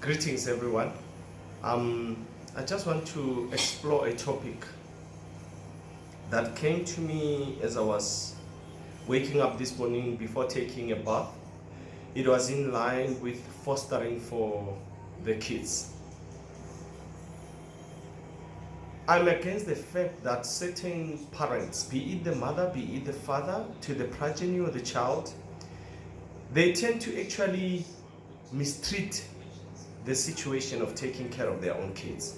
Greetings, everyone. I just want to explore a topic that came to me as I was waking up this morning before taking a bath. It was in line with fostering for the kids. I'm against the fact that certain parents, be it the mother, be it the father, to the progeny or the child, they tend to actually mistreat the situation of taking care of their own kids.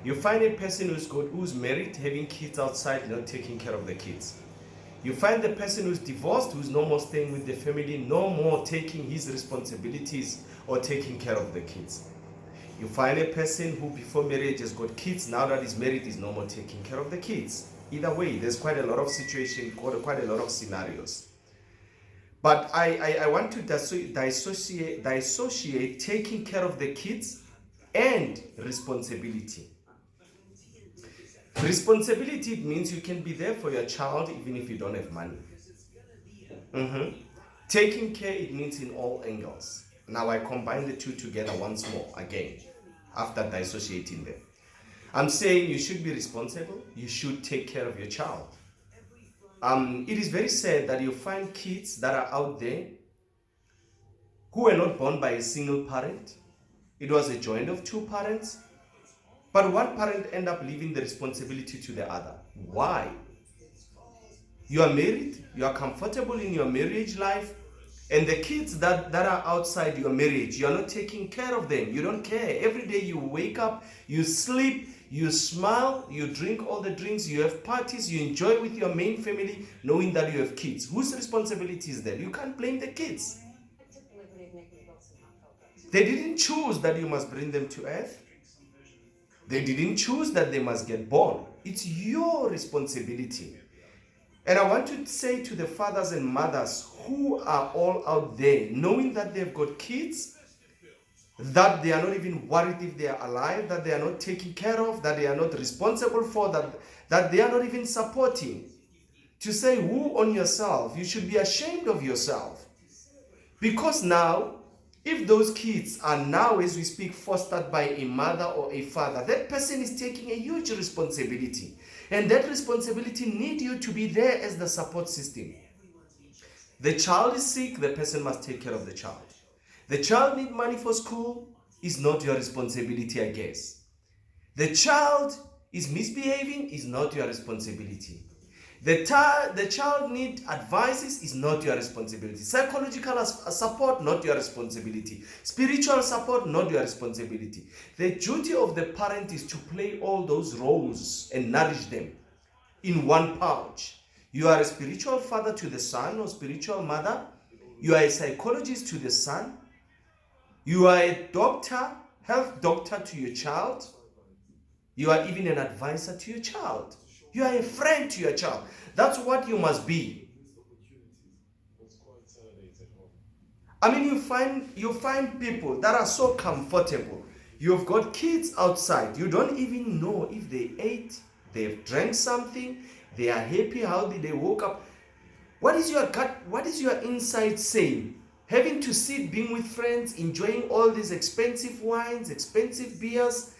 You find a person who's married, having kids outside, not taking care of the kids. You find the person who's divorced, who's no more staying with the family, no more taking his responsibilities or taking care of the kids. You find a person who before marriage has got kids, now that he's married is no more taking care of the kids. Either way, there's quite a lot of situations, quite a lot of scenarios. But I want to dissociate taking care of the kids and responsibility. Responsibility means you can be there for your child even if you don't have money. Taking care, it means in all angles. Now I combine the two together once more again after dissociating them. I'm saying you should be responsible, you should take care of your child. It is very sad that you find kids that are out there who were not born by a single parent. It was a joint of two parents, but one parent ended up leaving the responsibility to the other. Why? You are married, you are comfortable in your marriage life, and the kids that are outside your marriage, you are not taking care of them. You don't care. Every day you wake up, you sleep, you smile, you drink all the drinks, you have parties, you enjoy with your main family, knowing that you have kids. Whose responsibility is that? You can't blame the kids. They didn't choose that you must bring them to earth. They didn't choose that they must get born. It's your responsibility. And I want to say to the fathers and mothers who are all out there, knowing that they've got kids, that they are not even worried if they are alive, that they are not taken care of, that they are not responsible for, that they are not even supporting. To say, woo on yourself, you should be ashamed of yourself. Because now, if those kids are now, as we speak, fostered by a mother or a father, that person is taking a huge responsibility. And that responsibility needs you to be there as the support system. The child is sick, the person must take care of the child. The child needs money for school, is not your responsibility, I guess. The child is misbehaving, is not your responsibility. The child needs advices, is not your responsibility. Psychological support, not your responsibility. Spiritual support, not your responsibility. The duty of the parent is to play all those roles and nourish them in one pouch. You are a spiritual father to the son or spiritual mother. You are a psychologist to the son. You are a doctor, health doctor to your child. You are even an advisor to your child. You are a friend to your child. That's what you must be. I mean, you find people that are so comfortable. You've got kids outside. You don't even know if they ate, they've drank something, they are happy, how did they woke up. What is your gut? What is your inside saying? Having to sit, being with friends, enjoying all these expensive wines, expensive beers,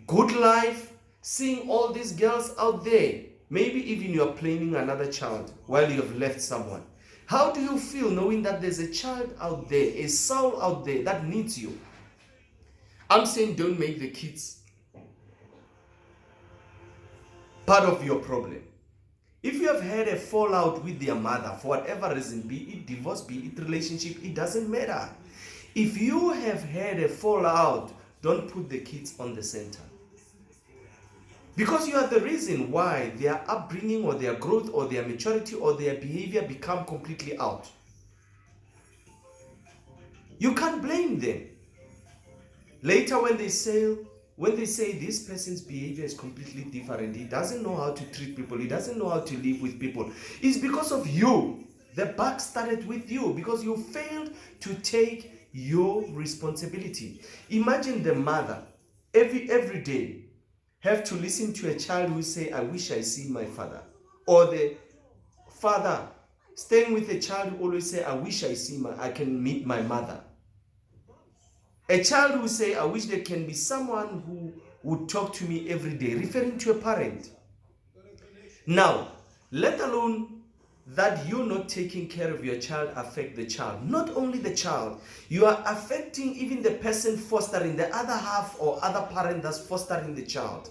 good life, seeing all these girls out there. Maybe even you are planning another child while you have left someone. How do you feel knowing that there's a child out there, a soul out there that needs you? I'm saying don't make the kids part of your problem. If you have had a fallout with their mother, for whatever reason, be it divorce, be it relationship, it doesn't matter. If you have had a fallout, don't put the kids on the center. Because you are the reason why their upbringing or their growth or their maturity or their behavior become completely out. You can't blame them. Later when they say this person's behavior is completely different, he doesn't know how to treat people, he doesn't know how to live with people, it's because of you. The buck started with you because you failed to take your responsibility. Imagine the mother every day have to listen to a child who say, I wish I see my father. Or the father staying with a child who always say, I wish I can meet my mother. A child will say, I wish there can be someone who would talk to me every day, referring to a parent. Now, let alone that you not taking care of your child affect the child. Not only the child, you are affecting even the person fostering, the other half or other parent that's fostering the child.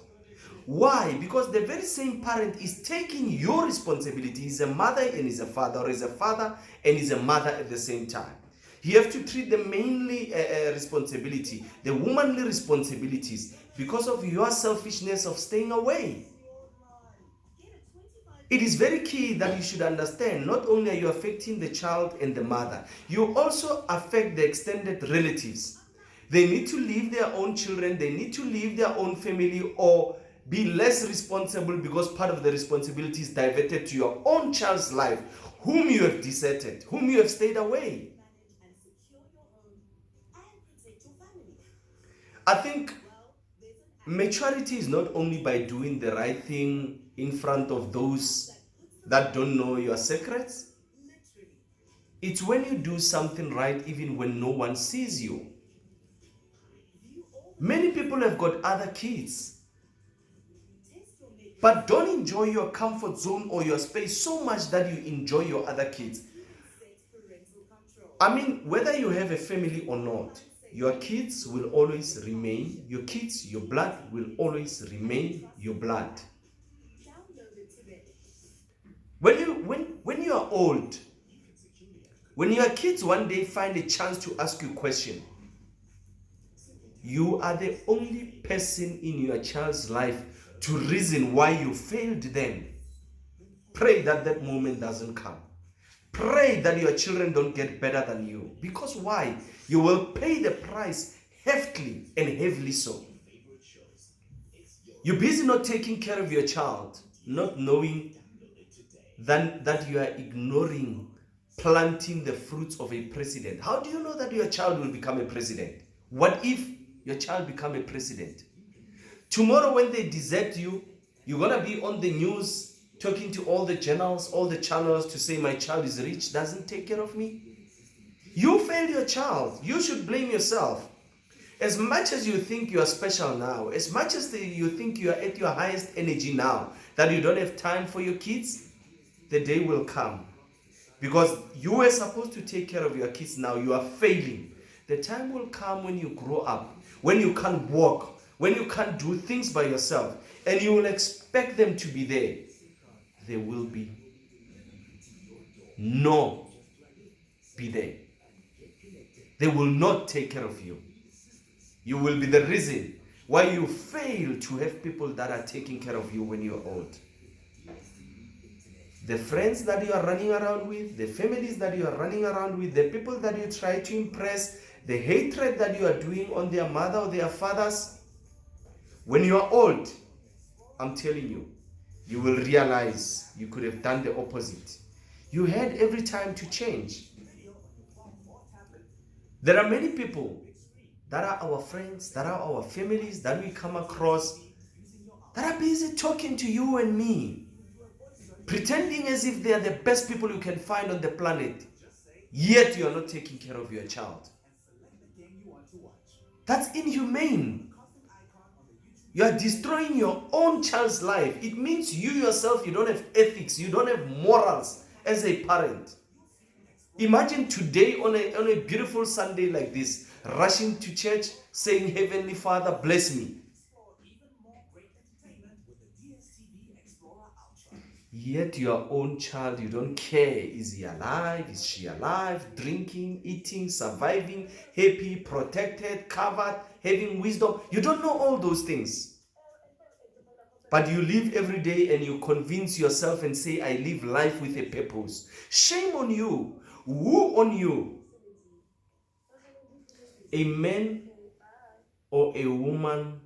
Why? Because the very same parent is taking your responsibility. He's a mother and he's a father, or is a father and he's a mother at the same time. You have to treat the mainly responsibility, the womanly responsibilities, because of your selfishness of staying away. It is very key that you should understand, not only are you affecting the child and the mother, you also affect the extended relatives. They need to leave their own children, they need to leave their own family, or be less responsible because part of the responsibility is diverted to your own child's life, whom you have deserted, whom you have stayed away. I think maturity is not only by doing the right thing in front of those that don't know your secrets. It's when you do something right even when no one sees you. Many people have got other kids, but don't enjoy your comfort zone or your space so much that you enjoy your other kids. I mean, whether you have a family or not, your kids will always remain your kids. Your blood will always remain your blood. When you are old, when your kids one day find a chance to ask you a question, you are the only person in your child's life to reason why you failed them. Pray that that moment doesn't come. Pray that your children don't get better than you. Because why? You will pay the price heftily and heavily so. You're busy not taking care of your child, not knowing that you are ignoring planting the fruits of a president. How do you know that your child will become a president? What if your child become a president? Tomorrow when they desert you, you're going to be on the news talking to all the journals, all the channels to say my child is rich, doesn't take care of me. You failed your child. You should blame yourself. As much as you think you are special now, as much as you think you are at your highest energy now, that you don't have time for your kids, the day will come. Because you were supposed to take care of your kids now, you are failing. The time will come when you grow up, when you can't walk, when you can't do things by yourself, and you will expect them to be there. There will be no be there. They will not take care of you. You will be the reason why you fail to have people that are taking care of you when you're old. The friends that you are running around with, the families that you are running around with, the people that you try to impress, the hatred that you are doing on their mother or their fathers, when you are old, I'm telling you, you will realize you could have done the opposite. You had every time to change. There are many people that are our friends, that are our families, that we come across, that are busy talking to you and me, pretending as if they are the best people you can find on the planet, yet you are not taking care of your child. That's inhumane. You are destroying your own child's life. It means you yourself, you don't have ethics, you don't have morals as a parent. Imagine today on a beautiful Sunday like this, rushing to church, saying, Heavenly Father, bless me. Yet your own child, you don't care. Is he alive? Is she alive? Drinking, eating, surviving, happy, protected, covered, having wisdom. You don't know all those things. But you live every day and you convince yourself and say, I live life with a purpose. Shame on you. Woe on you. A man or a woman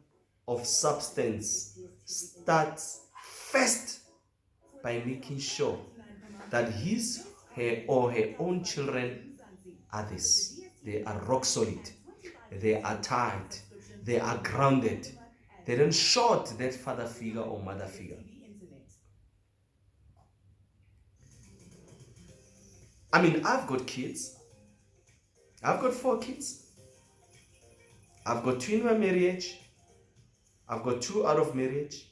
of substance starts first by making sure that his, her, or her own children are this. They are rock solid. They are tied. They are grounded. They don't short that father figure or mother figure. I mean, I've got kids. I've got 4 kids. I've got two in my marriage. I've got two out of marriage.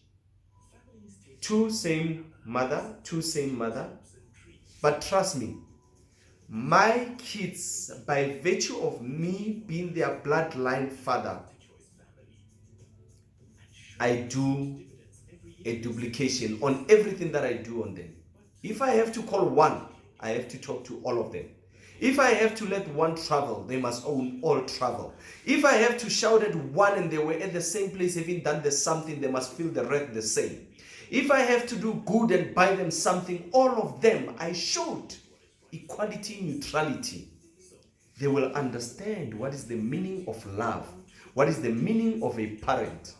Two same mother. But trust me, my kids, by virtue of me being their bloodline father, I do a duplication on everything that I do on them. If I have to call one, I have to talk to all of them. If I have to let one travel, they must all travel. If I have to shout at one and they were at the same place, having done the something, they must feel the rest the same. If I have to do good and buy them something, all of them, I showed equality, neutrality. They will understand what is the meaning of love, what is the meaning of a parent.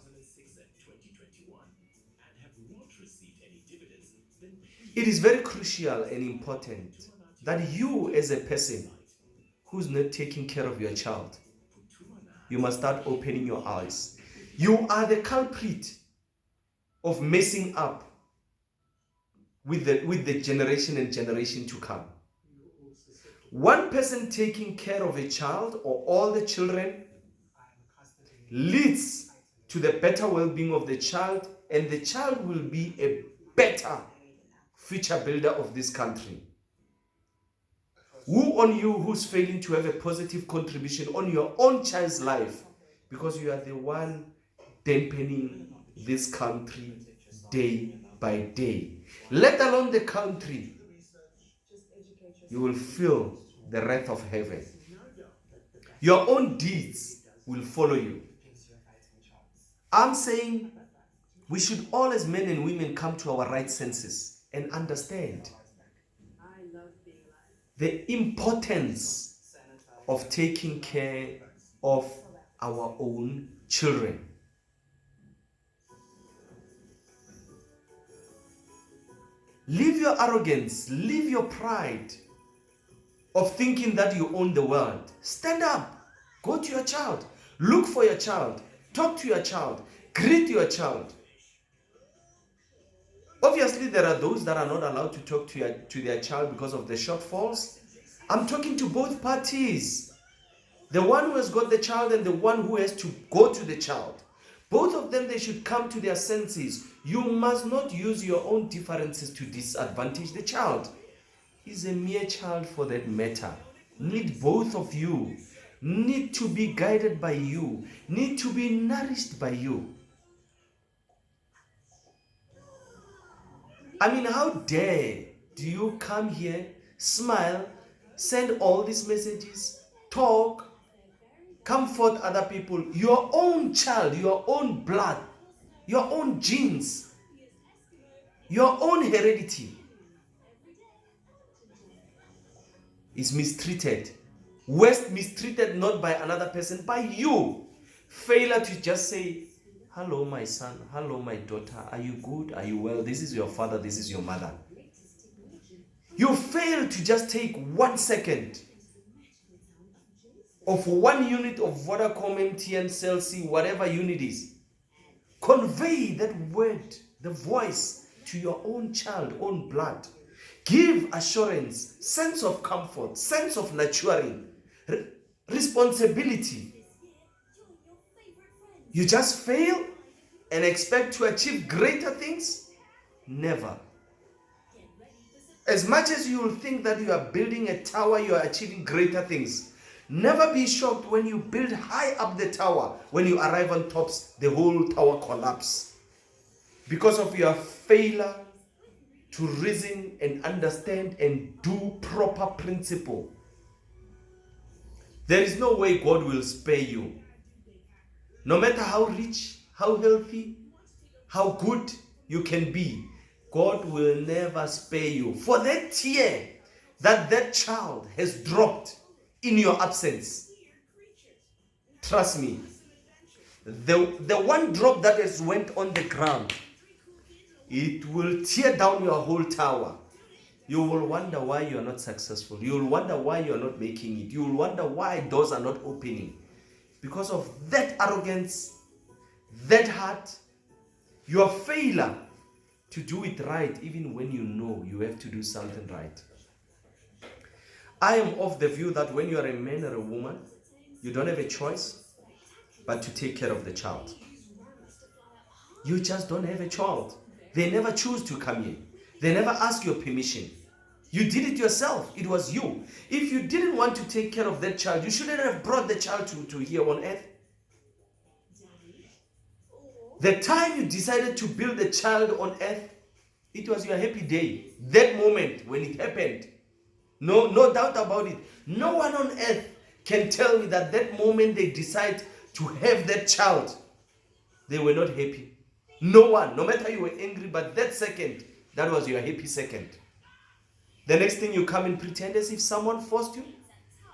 It is very crucial and important that you, as a person who's not taking care of your child, you must start opening your eyes. You are the culprit of messing up with the generation and generation to come. One person taking care of a child or all the children leads to the better well-being of the child, and the child will be a better future builder of this country. Who on you who's failing to have a positive contribution on your own child's life, because you are the one dampening this country day by day, let alone the country, you will feel the wrath of heaven. Your own deeds will follow you. I'm saying we should all, as men and women, come to our right senses and understand the importance of taking care of our own children. Leave your arrogance, leave your pride of thinking that you own the world. Stand up, go to your child, look for your child, talk to your child, greet your child. Obviously, there are those that are not allowed to talk to their child because of the shortfalls. I'm talking to both parties. The one who has got the child and the one who has to go to the child. Both of them, they should come to their senses. You must not use your own differences to disadvantage the child. He's a mere child for that matter. Need both of you. Need to be guided by you. Need to be nourished by you. I mean, how dare do you come here, smile, send all these messages, talk, comfort other people, your own child, your own blood, your own genes, your own heredity is mistreated. Worst, mistreated not by another person, by you. Failure to just say, hello my son, hello my daughter, are you good, are you well, this is your father, this is your mother. You fail to just take 1 second of 1 unit of Vodacom, MTN, Cell C, whatever unit is. Convey that word, the voice, to your own child, own blood. Give assurance, sense of comfort, sense of nurturing, responsibility. You just fail and expect to achieve greater things? Never. As much as you will think that you are building a tower, you are achieving greater things. Never be shocked when you build high up the tower. When you arrive on tops, the whole tower collapses. Because of your failure to reason and understand and do proper principle. There is no way God will spare you. No matter how rich, how healthy, how good you can be, God will never spare you for that tear that child has dropped in your absence. Trust me, the one drop that has went on the ground, it will tear down your whole tower. You will wonder why you are not successful. You will wonder why you are not making it. You will wonder why doors are not opening. Because of that arrogance, that heart, your failure to do it right, even when you know you have to do something right. I am of the view that when you are a man or a woman, you don't have a choice but to take care of the child. You just don't have a child. They never choose to come here. They never ask your permission. You did it yourself. It was you. If you didn't want to take care of that child, you shouldn't have brought the child to here on earth. The time you decided to build a child on earth, it was your happy day. That moment when it happened, no doubt about it. No one on earth can tell me that that moment they decide to have that child, they were not happy. No one, no matter you were angry, but that second, that was your happy second. The next thing, you come and pretend as if someone forced you.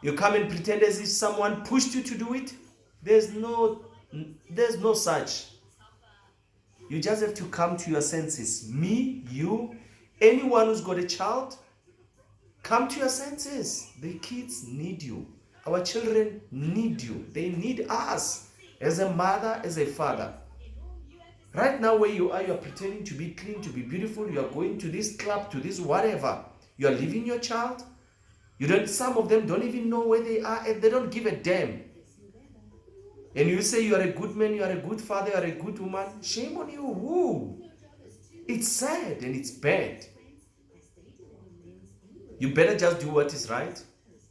You come and pretend as if someone pushed you to do it. There's no such. You just have to come to your senses. Me, you, anyone who's got a child, come to your senses. The kids need you. Our children need you. They need us as a mother, as a father. Right now where you are pretending to be clean, to be beautiful. You are going to this club, to this whatever. You are leaving your child. Some of them don't even know where they are, and they don't give a damn. And you say you are a good man, you are a good father, you are a good woman. Shame on you. Woo. It's sad and it's bad. You better just do what is right.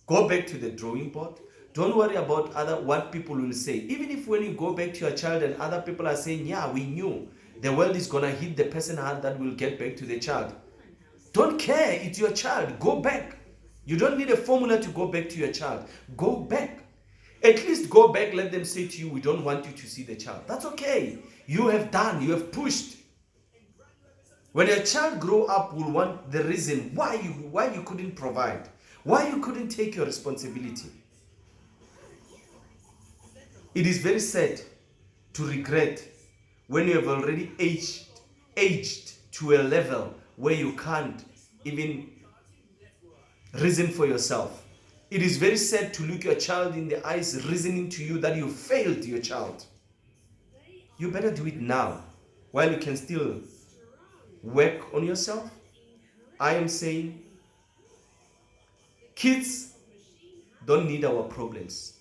Go back to the drawing board. Don't worry about what people will say. Even if when you go back to your child and other people are saying, yeah, we knew the world is going to hit the person hard, that will get back to the child. Don't care. It's your child. Go back. You don't need a formula to go back to your child. Go back. At least go back. Let them say to you, we don't want you to see the child. That's okay. You have done. You have pushed. When your child grow up, will want the reason why you couldn't provide. Why you couldn't take your responsibility. It is very sad to regret when you have already aged to a level where you can't even reason for yourself. It is very sad to look your child in the eyes reasoning to you that you failed your child. You better do it now while you can still work on yourself. I am saying kids don't need our problems.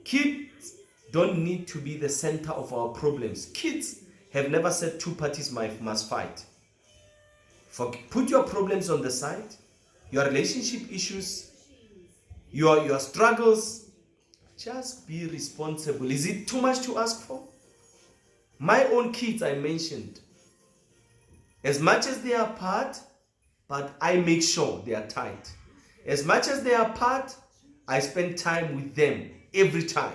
Kids don't need to be the center of our problems. Kids have never said two parties must fight. Put your problems on the side, your relationship issues, your struggles. Just be responsible. Is it too much to ask for? My own kids, I mentioned, as much as they are apart, but I make sure they are tight. As much as they are apart, I spend time with them every time.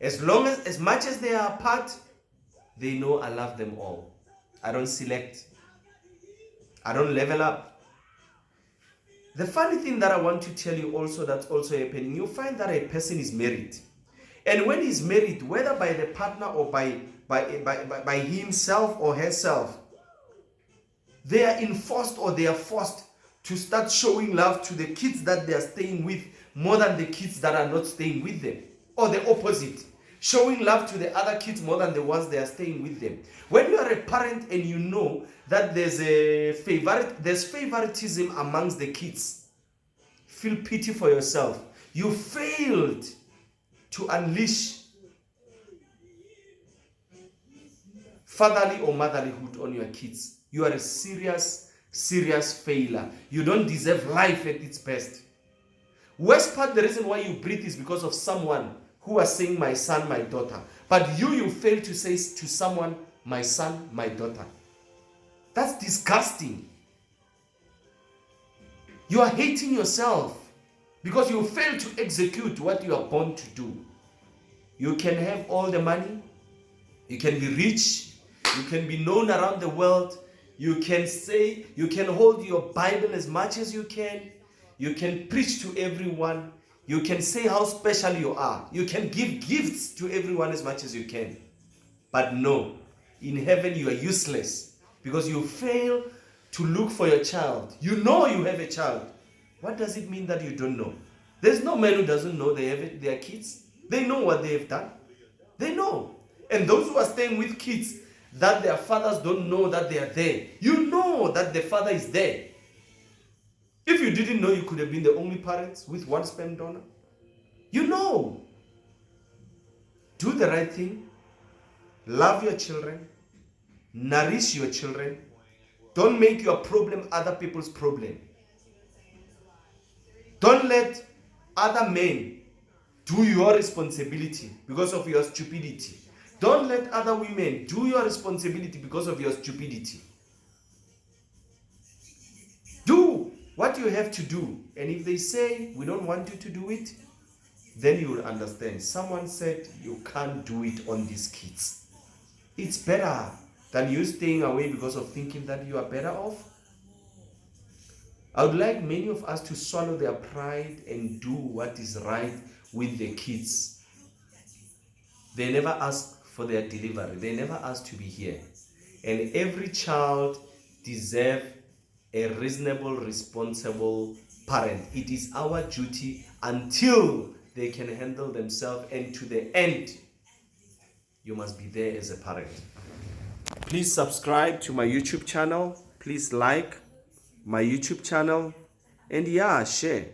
As much as they are apart, they know I love them all. I don't select. I don't level up. The funny thing that I want to tell you also, that's also happening, you find that a person is married. And when he's married, whether by the partner or by himself or herself, they are enforced or they are forced to start showing love to the kids that they are staying with more than the kids that are not staying with them. Or the opposite. Showing love to the other kids more than the ones they are staying with them. When you are a parent and you know that there's favoritism amongst the kids, feel pity for yourself. You failed to unleash fatherly or motherlyhood on your kids. You are a serious failure. You don't deserve life at its best. Worst part, the reason why you breathe is because of someone who are saying my son, my daughter. But you fail to say to someone, my son, my daughter. That's disgusting. You are hating yourself because you fail to execute what you are born to do. You can have all the money. You can be rich. You can be known around the world. You can hold your Bible as much as you can. You can preach to everyone. You can say how special you are. You can give gifts to everyone as much as you can. But no, in heaven you are useless because you fail to look for your child. You know you have a child. What does it mean that you don't know? There's no man who doesn't know they have their kids. They know what they have done. They know. And those who are staying with kids that their fathers don't know that they are there, you know that the father is there. If you didn't know, you could have been the only parents with one sperm donor. You know. Do the right thing. Love your children. Nourish your children. Don't make your problem other people's problem. Don't let other men do your responsibility because of your stupidity. Don't let other women do your responsibility because of your stupidity. Do what you have to do. And if they say, we don't want you to do it, then you will understand. Someone said, you can't do it on these kids. It's better than you staying away because of thinking that you are better off. I would like many of us to swallow their pride and do what is right with the kids. They never ask for their delivery. They never ask to be here. And every child deserves a reasonable, responsible parent. It is our duty until they can handle themselves, and to the end, you must be there as a parent. Please subscribe to my YouTube channel. Please like my YouTube channel. And yeah, share.